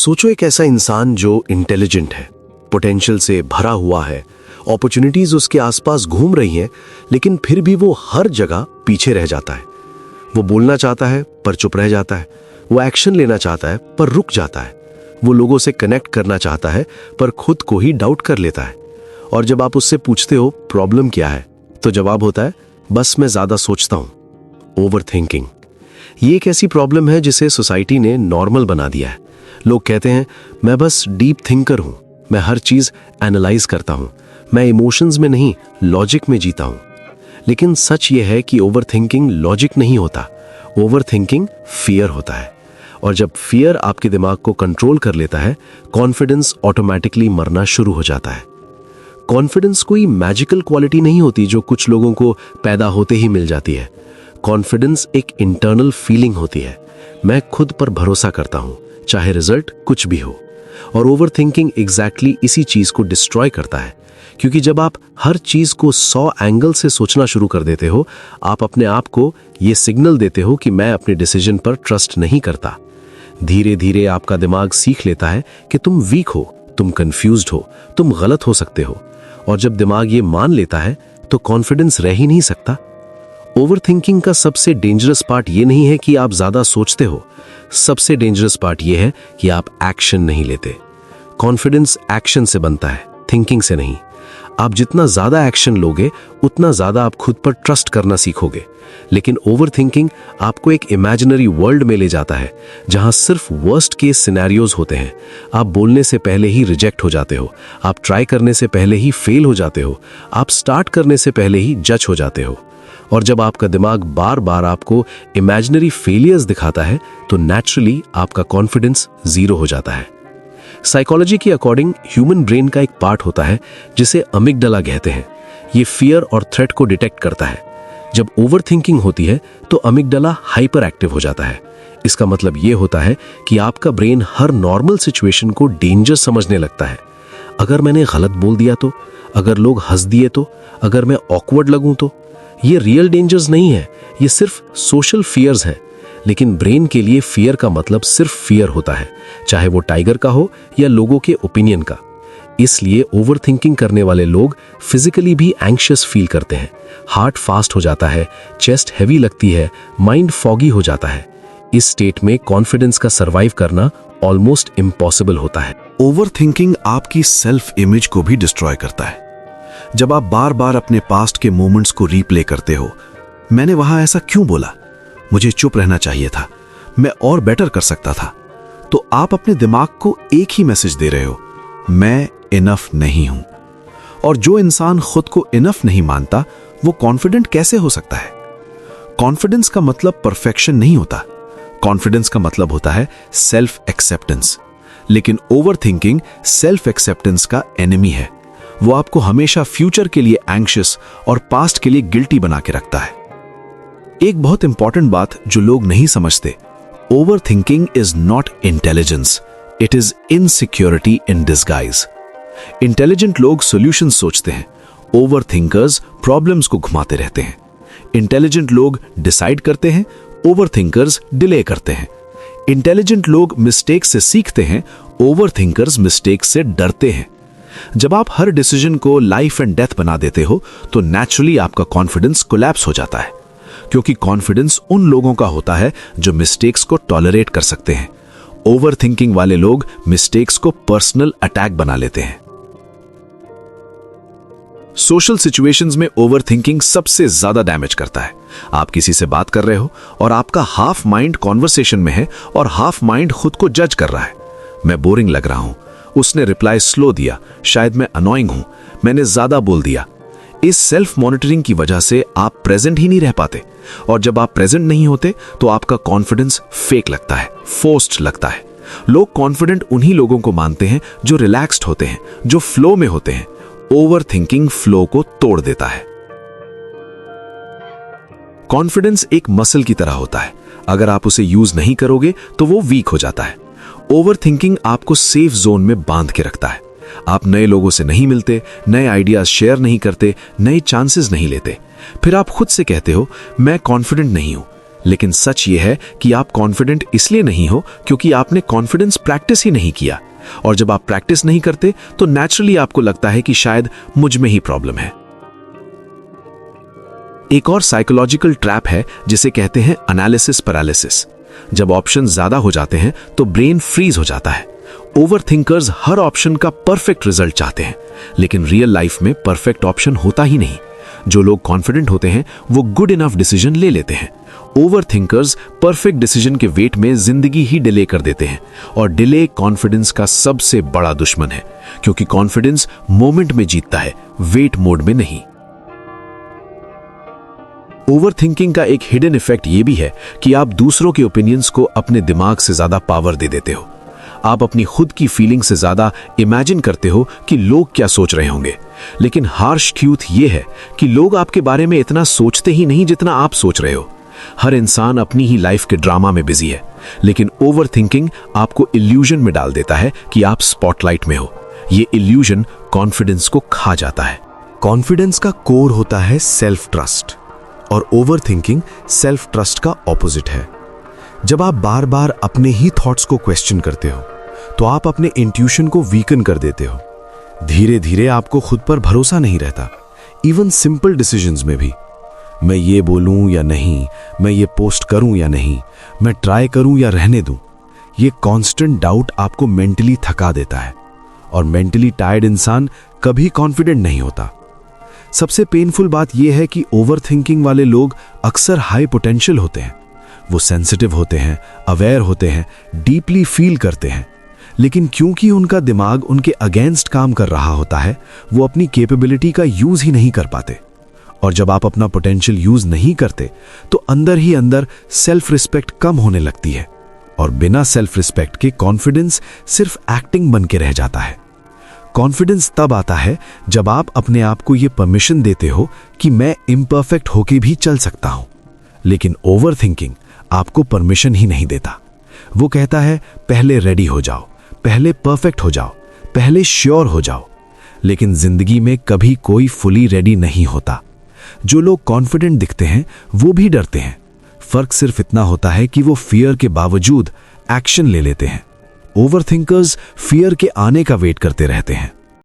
सोचो एक ऐसा इंसान जो इंटेलिजेंट है, पोटेंशियल से भरा हुआ है, अपॉर्चुनिटीज उसके आसपास घूम रही हैं, लेकिन फिर भी वो हर जगह पीछे रह जाता है। वो बोलना चाहता है पर चुप रह जाता है, वो एक्शन लेना चाहता है पर रुक जाता है, वो लोगों से कनेक्ट करना चाहता है पर खुद को ही डाउट कर लेता है। और जब आप उससे पूछते हो प्रॉब्लम क्या है, तो जवाब होता है बस मैं ज्यादा सोचता हूं। ओवर थिंकिंग ये एक ऐसी प्रॉब्लम है जिसे सोसाइटी ने नॉर्मल बना दिया है। लोग कहते हैं मैं बस डीप थिंकर हूं, मैं हर चीज एनालाइज करता हूं, मैं इमोशंस में नहीं लॉजिक में जीता हूं। लेकिन सच ये है कि ओवर थिंकिंग लॉजिक नहीं होता, ओवर थिंकिंग फियर होता है। और जब फियर आपके दिमाग को कंट्रोल कर लेता है, कॉन्फिडेंस ऑटोमेटिकली मरना शुरू हो जाता है। कॉन्फिडेंस कोई मैजिकल क्वालिटी नहीं होती जो कुछ लोगों को पैदा होते ही मिल जाती है। कॉन्फिडेंस एक इंटरनल फीलिंग होती है, मैं खुद पर भरोसा करता हूं चाहे रिजल्ट कुछ भी हो। और ओवर थिंकिंग एग्जैक्टली इसी चीज को डिस्ट्रॉय करता है, क्योंकि जब आप हर चीज को 100 एंगल से सोचना शुरू कर देते हो, आप अपने आप को ये सिग्नल देते हो कि मैं अपने डिसीजन पर ट्रस्ट नहीं करता। धीरे धीरे आपका दिमाग सीख लेता है कि तुम वीक हो, तुम कंफ्यूज्ड हो, तुम गलत हो सकते हो। और जब दिमाग ये मान लेता है तो कॉन्फिडेंस रह ही नहीं सकता। ओवर थिंकिंग का सबसे डेंजरस पार्ट ये नहीं है कि आप ज्यादा सोचते हो, सबसे डेंजरस पार्ट ये है कि आप एक्शन नहीं लेते। कॉन्फिडेंस एक्शन से बनता है, थिंकिंग से नहीं। आप जितना ज्यादा एक्शन लोगे उतना ज्यादा आप खुद पर ट्रस्ट करना सीखोगे। लेकिन ओवर थिंकिंग आपको एक इमेजिनरी वर्ल्ड में ले जाता है जहां सिर्फ वर्स्ट केस सिनेरियोज होते हैं। आप बोलने से पहले ही रिजेक्ट हो जाते हो, आप ट्राई करने से पहले ही फेल हो जाते हो, आप स्टार्ट करने से पहले ही जज हो जाते हो। और जब आपका दिमाग बार बार आपको इमेजिनरी फेलियर्स दिखाता है तो नेचुरली आपका कॉन्फिडेंस जीरो हो जाता है। साइकोलॉजी के अकॉर्डिंग ह्यूमन ब्रेन का एक पार्ट होता है जिसे अमिगडाला कहते हैं। ये फियर और थ्रेट को डिटेक्ट करता है। जब ओवर थिंकिंग होती है तो अमिगडाला हाइपर एक्टिव हो जाता है। इसका मतलब ये होता है कि आपका ब्रेन हर नॉर्मल सिचुएशन को डेंजर समझने लगता है। अगर मैंने गलत बोल दिया तो, अगर लोग हंस दिए तो, अगर मैं ऑकवर्ड लगूं तो। ये रियल डेंजर्स नहीं है, ये सिर्फ सोशल फियर्स है। लेकिन ब्रेन के लिए फियर का मतलब सिर्फ फियर होता है, चाहे वो टाइगर का हो या लोगों के ओपिनियन का। इसलिए ओवर थिंकिंग करने वाले लोग फिजिकली भी एंग्शियस फील करते हैं, हार्ट फास्ट हो जाता है, चेस्ट हैवी लगती है, माइंड फॉगी हो जाता है। इस स्टेट में कॉन्फिडेंस का सर्वाइव करना ऑलमोस्ट इम्पॉसिबल होता है। ओवर थिंकिंग आपकी सेल्फ इमेज को भी डिस्ट्रॉय करता है। जब आप बार बार अपने पास्ट के मोमेंट्स को रीप्ले करते हो, मैंने वहां ऐसा क्यों बोला, मुझे चुप रहना चाहिए था, मैं और बेटर कर सकता था, तो आप अपने दिमाग को एक ही मैसेज दे रहे हो, मैं इनफ नहीं हूं। और जो इंसान खुद को इनफ नहीं मानता वो कॉन्फिडेंट कैसे हो सकता है? कॉन्फिडेंस का मतलब परफेक्शन नहीं होता, कॉन्फिडेंस का मतलब होता है सेल्फ एक्सेप्टेंस। लेकिन ओवर थिंकिंग सेल्फ एक्सेप्टेंस का एनिमी है। वो आपको हमेशा फ्यूचर के लिए एंग्शियस और पास्ट के लिए गिल्टी बना के रखता है। एक बहुत इंपॉर्टेंट बात जो लोग नहीं समझते, over thinking is not intelligence, it is insecurity in disguise. Intelligent लोग सॉल्यूशन सोचते हैं, ओवर थिंकर्स प्रॉब्लम्स को घुमाते रहते हैं। इंटेलिजेंट लोग डिसाइड करते हैं, ओवर थिंकर्स डिले करते हैं। इंटेलिजेंट लोग मिस्टेक से सीखते हैं, ओवर थिंकर्स मिस्टेक से डरते हैं। जब आप हर डिसीजन को लाइफ एंड डेथ बना देते हो तो नेचुरली आपका कॉन्फिडेंस कोलैप्स हो जाता है, क्योंकि कॉन्फिडेंस उन लोगों का होता है जो मिस्टेक्स को टॉलरेट कर सकते हैं। ओवर थिंकिंग वाले लोग मिस्टेक्स को पर्सनल अटैक बना लेते हैं। सोशल सिचुएशंस में ओवर थिंकिंग सबसे ज्यादा डैमेज करता है। आप किसी से बात कर रहे हो और आपका हाफ माइंड कॉन्वर्सेशन में है और हाफ माइंड खुद को जज कर रहा है। मैं बोरिंग लग रहा हूं, उसने रिप्लाई स्लो दिया, शायद मैं अनोइंग हूं, मैंने ज्यादा बोल दिया। इस सेल्फ मॉनिटरिंग की वजह से आप प्रेजेंट ही नहीं रह पाते, और जब आप प्रेजेंट नहीं होते तो आपका कॉन्फिडेंस फेक लगता है, फोर्स्ड लगता है। लोग कॉन्फिडेंट उन्हीं लोगों को मानते हैं जो रिलैक्स्ड होते हैं, जो फ्लो में होते हैं। ओवर थिंकिंग फ्लो को तोड़ देता है। कॉन्फिडेंस एक मसल की तरह होता है, अगर आप उसे यूज नहीं करोगे तो वो वीक हो जाता है। ओवर थिंकिंग आपको सेफ जोन में बांध के रखता है। आप नए लोगों से नहीं मिलते, नए आइडियाज शेयर नहीं करते, नए चांसेस नहीं लेते। फिर आप खुद से कहते हो मैं कॉन्फिडेंट नहीं हूं, लेकिन सच ये है कि आप कॉन्फिडेंट इसलिए नहीं हो क्योंकि आपने कॉन्फिडेंस प्रैक्टिस ही नहीं किया, और जब आप प्रैक्टिस नहीं करते तो नेचुरली आपको लगता है कि शायद मुझ में ही प्रॉब्लम है। एक और साइकोलॉजिकल ट्रैप है जिसे कहते हैं एनालिसिस पैरालिसिस। जब ऑप्शन ज्यादा हो जाते हैं तो ब्रेन फ्रीज हो जाता है। ओवरथिंकर्स हर ऑप्शन का परफेक्ट रिजल्ट चाहते हैं, लेकिन रियल लाइफ में परफेक्ट ऑप्शन होता ही नहीं। जो लोग कॉन्फिडेंट होते हैं वो गुड इनफ डिसीजन ले लेते हैं। ओवरथिंकर्स परफेक्ट डिसीजन के वेट में जिंदगी ही डिले कर देते हैं, और डिले कॉन्फिडेंस का सबसे बड़ा दुश्मन है, क्योंकि कॉन्फिडेंस मोमेंट में जीतता है, वेट मोड में नहीं। ओवरथिंकिंग का एक हिडन इफेक्ट यह भी है कि आप दूसरों के ओपिनियंस को अपने दिमाग से ज्यादा पावर दे देते हो। आप अपनी खुद की फीलिंग से ज्यादा इमेजिन करते हो कि लोग क्या सोच रहे होंगे, लेकिन हार्श ट्रूथ यह है कि लोग आपके बारे में इतना सोचते ही नहीं जितना आप सोच रहे हो। हर इंसान अपनी ही लाइफ के ड्रामा में बिजी है, लेकिन ओवरथिंकिंग आपको इल्यूजन में डाल देता है कि आप स्पॉटलाइट में हो। ये इल्यूजन कॉन्फिडेंस को खा जाता है। कॉन्फिडेंस का कोर होता है सेल्फ ट्रस्ट, और ओवरथिंकिंग सेल्फ ट्रस्ट का ऑपोजिट है। जब आप बार बार अपने ही थॉट्स को क्वेश्चन करते हो तो आप अपने इंट्यूशन को वीकन कर देते हो। धीरे धीरे आपको खुद पर भरोसा नहीं रहता, इवन सिंपल डिसीजंस में भी। मैं ये बोलूं या नहीं, मैं ये पोस्ट करूं या नहीं, मैं ट्राई करूं या रहने दूं। ये कांस्टेंट डाउट आपको मेंटली थका देता है, और मेंटली टायर्ड इंसान कभी कॉन्फिडेंट नहीं होता। सबसे पेनफुल बात यह है कि ओवरथिंकिंग वाले लोग अक्सर हाई पोटेंशियल होते हैं। वो सेंसिटिव होते हैं, अवेयर होते हैं, डीपली फील करते हैं, लेकिन क्योंकि उनका दिमाग उनके अगेंस्ट काम कर रहा होता है, वो अपनी कैपेबिलिटी का यूज ही नहीं कर पाते। और जब आप अपना पोटेंशियल यूज नहीं करते तो अंदर ही अंदर सेल्फ रिस्पेक्ट कम होने लगती है, और बिना सेल्फ रिस्पेक्ट के कॉन्फिडेंस सिर्फ एक्टिंग बन के रह जाता है। कॉन्फिडेंस तब आता है जब आप अपने आप को यह परमिशन देते हो कि मैं इम्परफेक्ट होके भी चल सकता हूं। लेकिन ओवरथिंकिंग आपको परमिशन ही नहीं देता। वो कहता है पहले रेडी हो जाओ, पहले परफेक्ट हो जाओ, पहले श्योर हो जाओ। लेकिन जिंदगी में कभी कोई फुली रेडी नहीं होता। जो लोग कॉन्फिडेंट दिखते हैं वो भी डरते हैं। फर्क सिर्फ इतना होता है कि वो फियर के बावजूद एक्शन ले लेते हैं। ओवरथिंकर्स फियर के आने का वेट करते रहते हैं।